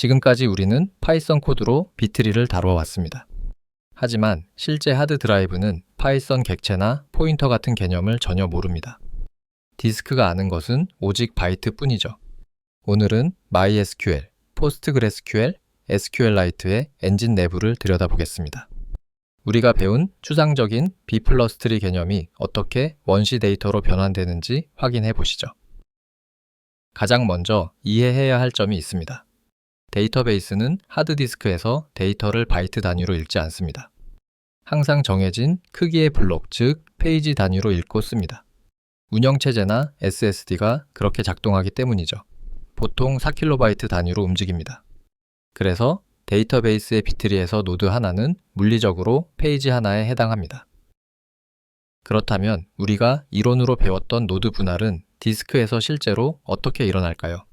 지금까지 우리는 파이썬 코드로 비트리를 다루어 왔습니다. 하지만 실제 하드 드라이브는 파이썬 객체나 포인터 같은 개념을 전혀 모릅니다. 디스크가 아는 것은 오직 바이트뿐이죠. 오늘은 MySQL, PostgreSQL, SQLite의 엔진 내부를 들여다보겠습니다. 우리가 배운 추상적인 B+트리 개념이 어떻게 원시 데이터로 변환되는지 확인해 보시죠. 가장 먼저 이해해야 할 점이 있습니다. 데이터베이스는 하드디스크에서 데이터를 바이트 단위로 읽지 않습니다. 항상 정해진 크기의 블록, 즉 페이지 단위로 읽고 씁니다. 운영체제나 SSD가 그렇게 작동하기 때문이죠. 보통 4KB 단위로 움직입니다. 그래서 데이터베이스의 비트리에서 노드 하나는 물리적으로 페이지 하나에 해당합니다. 그렇다면 우리가 이론으로 배웠던 노드 분할은 디스크에서 실제로 어떻게 일어날까요?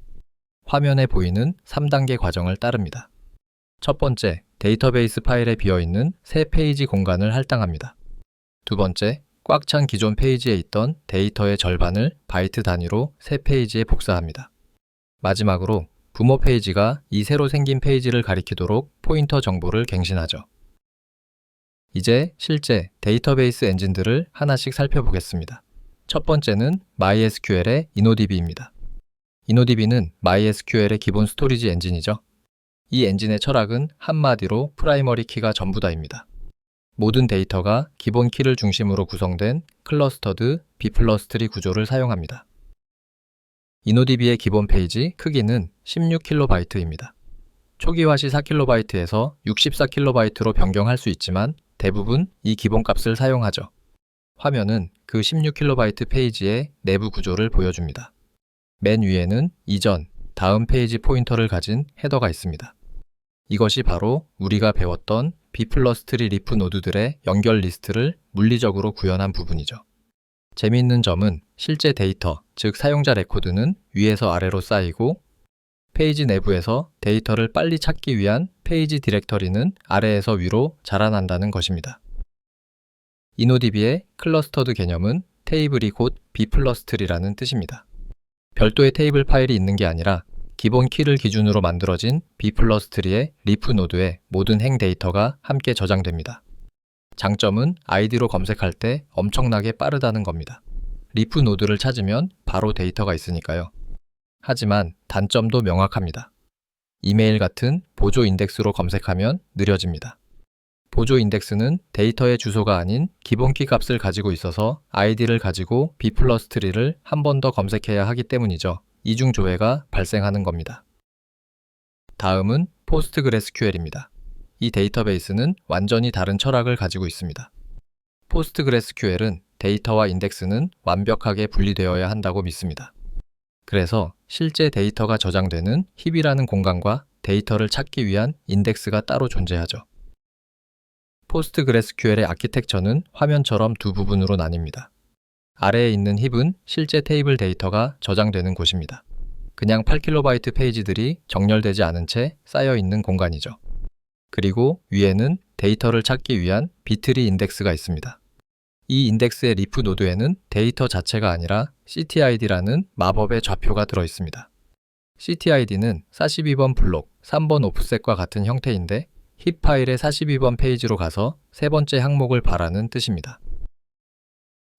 화면에 보이는 3단계 과정을 따릅니다. 첫 번째, 데이터베이스 파일에 비어있는 새 페이지 공간을 할당합니다. 두 번째, 꽉 찬 기존 페이지에 있던 데이터의 절반을 바이트 단위로 새 페이지에 복사합니다. 마지막으로 부모 페이지가 이 새로 생긴 페이지를 가리키도록 포인터 정보를 갱신하죠. 이제 실제 데이터베이스 엔진들을 하나씩 살펴보겠습니다. 첫 번째는 MySQL의 InnoDB입니다. InnoDB는 MySQL의 기본 스토리지 엔진이죠. 이 엔진의 철학은 한마디로 프라이머리 키가 전부다입니다. 모든 데이터가 기본 키를 중심으로 구성된 클러스터드 B+트리 구조를 사용합니다. InnoDB의 기본 페이지 크기는 16KB입니다. 초기화 시 4KB에서 64KB로 변경할 수 있지만 대부분 이 기본값을 사용하죠. 화면은 그 16KB 페이지의 내부 구조를 보여줍니다. 맨 위에는 이전, 다음 페이지 포인터를 가진 헤더가 있습니다. 이것이 바로 우리가 배웠던 B+트리 리프 노드들의 연결 리스트를 물리적으로 구현한 부분이죠. 재미있는 점은 실제 데이터, 즉 사용자 레코드는 위에서 아래로 쌓이고 페이지 내부에서 데이터를 빨리 찾기 위한 페이지 디렉터리는 아래에서 위로 자라난다는 것입니다. InnoDB의 클러스터드 개념은 테이블이 곧 B+트리라는 뜻입니다. 별도의 테이블 파일이 있는 게 아니라 기본 키를 기준으로 만들어진 B+트리의 리프 노드에 모든 행 데이터가 함께 저장됩니다. 장점은 아이디로 검색할 때 엄청나게 빠르다는 겁니다. 리프 노드를 찾으면 바로 데이터가 있으니까요. 하지만 단점도 명확합니다. 이메일 같은 보조 인덱스로 검색하면 느려집니다. 보조 인덱스는 데이터의 주소가 아닌 기본 키 값을 가지고 있어서 아이디를 가지고 B+트리를 한 번 더 검색해야 하기 때문이죠. 이중 조회가 발생하는 겁니다. 다음은 PostgreSQL입니다. 이 데이터베이스는 완전히 다른 철학을 가지고 있습니다. PostgreSQL은 데이터와 인덱스는 완벽하게 분리되어야 한다고 믿습니다. 그래서 실제 데이터가 저장되는 힙이라는 공간과 데이터를 찾기 위한 인덱스가 따로 존재하죠. PostgreSQL의 아키텍처는 화면처럼 두 부분으로 나뉩니다. 아래에 있는 힙은 실제 테이블 데이터가 저장되는 곳입니다. 그냥 8KB 페이지들이 정렬되지 않은 채 쌓여 있는 공간이죠. 그리고 위에는 데이터를 찾기 위한 비트리 인덱스가 있습니다. 이 인덱스의 리프 노드에는 데이터 자체가 아니라 CTID라는 마법의 좌표가 들어 있습니다. CTID는 42번 블록, 3번 오프셋과 같은 형태인데 힙 파일의 42번 페이지로 가서 세 번째 항목을 바라는 뜻입니다.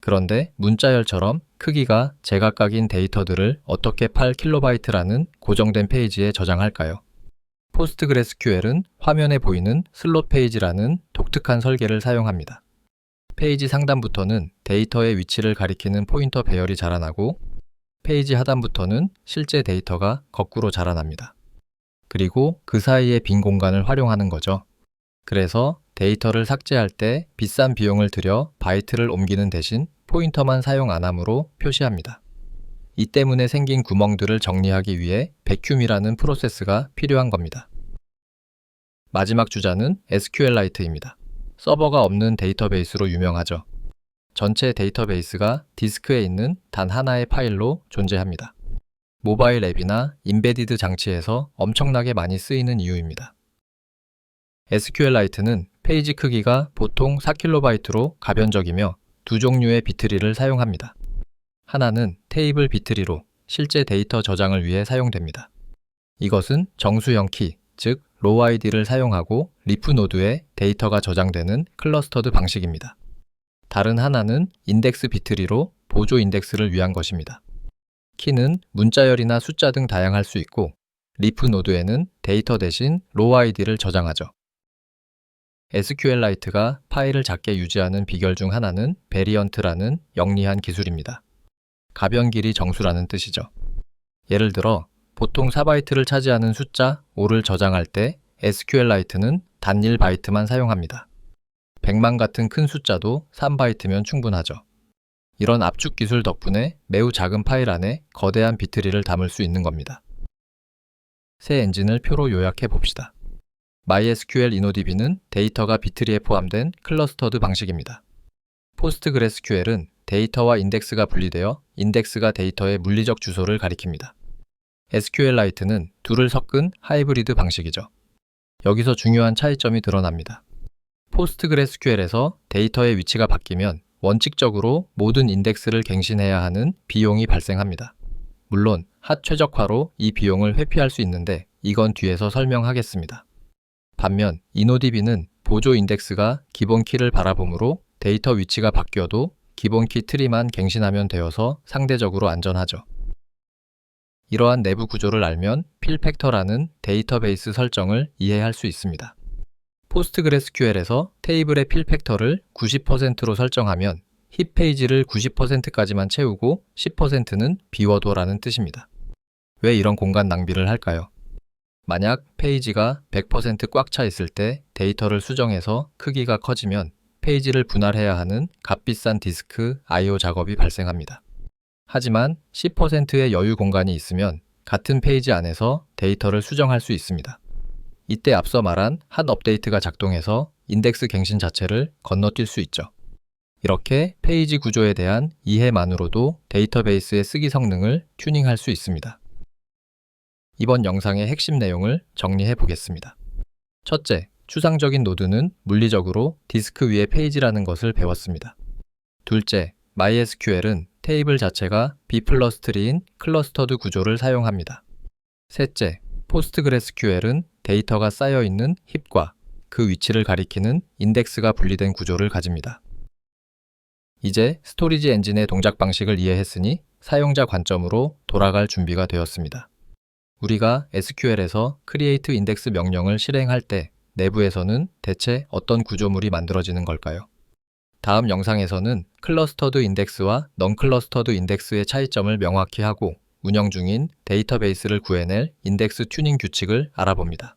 그런데 문자열처럼 크기가 제각각인 데이터들을 어떻게 8KB라는 고정된 페이지에 저장할까요? PostgreSQL은 화면에 보이는 슬롯 페이지라는 독특한 설계를 사용합니다. 페이지 상단부터는 데이터의 위치를 가리키는 포인터 배열이 자라나고 페이지 하단부터는 실제 데이터가 거꾸로 자라납니다. 그리고 그 사이의 빈 공간을 활용하는 거죠. 그래서 데이터를 삭제할 때 비싼 비용을 들여 바이트를 옮기는 대신 포인터만 사용 안 함으로 표시합니다. 이 때문에 생긴 구멍들을 정리하기 위해 백큐이라는 프로세스가 필요한 겁니다. 마지막 주자는 SQLite입니다. 서버가 없는 데이터베이스로 유명하죠. 전체 데이터베이스가 디스크에 있는 단 하나의 파일로 존재합니다. 모바일 앱이나 인베디드 장치에서 엄청나게 많이 쓰이는 이유입니다. SQLite는 페이지 크기가 보통 4KB로 가변적이며 두 종류의 비트리를 사용합니다. 하나는 테이블 비트리로 실제 데이터 저장을 위해 사용됩니다. 이것은 정수형 키, 즉 로우 아이디를 사용하고 리프 노드에 데이터가 저장되는 클러스터드 방식입니다. 다른 하나는 인덱스 비트리로 보조 인덱스를 위한 것입니다. 키는 문자열이나 숫자 등 다양할 수 있고 리프 노드에는 데이터 대신 로우 아이디를 저장하죠. SQLite가 파일을 작게 유지하는 비결 중 하나는 베리언트라는 영리한 기술입니다. 가변 길이 정수라는 뜻이죠. 예를 들어 보통 4바이트를 차지하는 숫자 5를 저장할 때 SQLite는 단 1바이트만 사용합니다. 100만 같은 큰 숫자도 3바이트면 충분하죠. 이런 압축 기술 덕분에 매우 작은 파일 안에 거대한 비트리를 담을 수 있는 겁니다. 새 엔진을 표로 요약해 봅시다. MySQL InnoDB는 데이터가 비트리에 포함된 클러스터드 방식입니다. PostgreSQL은 데이터와 인덱스가 분리되어 인덱스가 데이터의 물리적 주소를 가리킵니다. SQLite는 둘을 섞은 하이브리드 방식이죠. 여기서 중요한 차이점이 드러납니다. PostgreSQL에서 데이터의 위치가 바뀌면 원칙적으로 모든 인덱스를 갱신해야 하는 비용이 발생합니다. 물론 핫 최적화로 이 비용을 회피할 수 있는데 이건 뒤에서 설명하겠습니다. 반면 InnoDB는 보조 인덱스가 기본 키를 바라보므로 데이터 위치가 바뀌어도 기본 키 트리만 갱신하면 되어서 상대적으로 안전하죠. 이러한 내부 구조를 알면 필팩터라는 데이터베이스 설정을 이해할 수 있습니다. PostgreSQL에서 테이블의 필팩터를 90%로 설정하면 힙 페이지를 90%까지만 채우고 10%는 비워둬라는 뜻입니다. 왜 이런 공간 낭비를 할까요? 만약 페이지가 100% 꽉 차 있을 때 데이터를 수정해서 크기가 커지면 페이지를 분할해야 하는 값비싼 디스크 I/O 작업이 발생합니다. 하지만 10%의 여유 공간이 있으면 같은 페이지 안에서 데이터를 수정할 수 있습니다. 이때 앞서 말한 핫 업데이트가 작동해서 인덱스 갱신 자체를 건너뛸 수 있죠. 이렇게 페이지 구조에 대한 이해만으로도 데이터베이스의 쓰기 성능을 튜닝할 수 있습니다. 이번 영상의 핵심 내용을 정리해 보겠습니다. 첫째, 추상적인 노드는 물리적으로 디스크 위의 페이지라는 것을 배웠습니다. 둘째, MySQL은 테이블 자체가 B+3인 클러스터드 구조를 사용합니다. 셋째, PostgreSQL은 데이터가 쌓여있는 힙과 그 위치를 가리키는 인덱스가 분리된 구조를 가집니다. 이제 스토리지 엔진의 동작 방식을 이해했으니 사용자 관점으로 돌아갈 준비가 되었습니다. 우리가 SQL에서 create index 명령을 실행할 때 내부에서는 대체 어떤 구조물이 만들어지는 걸까요? 다음 영상에서는 클러스터드 인덱스와 넌클러스터드 인덱스의 차이점을 명확히 하고 운영 중인 데이터베이스를 구해낼 인덱스 튜닝 규칙을 알아봅니다.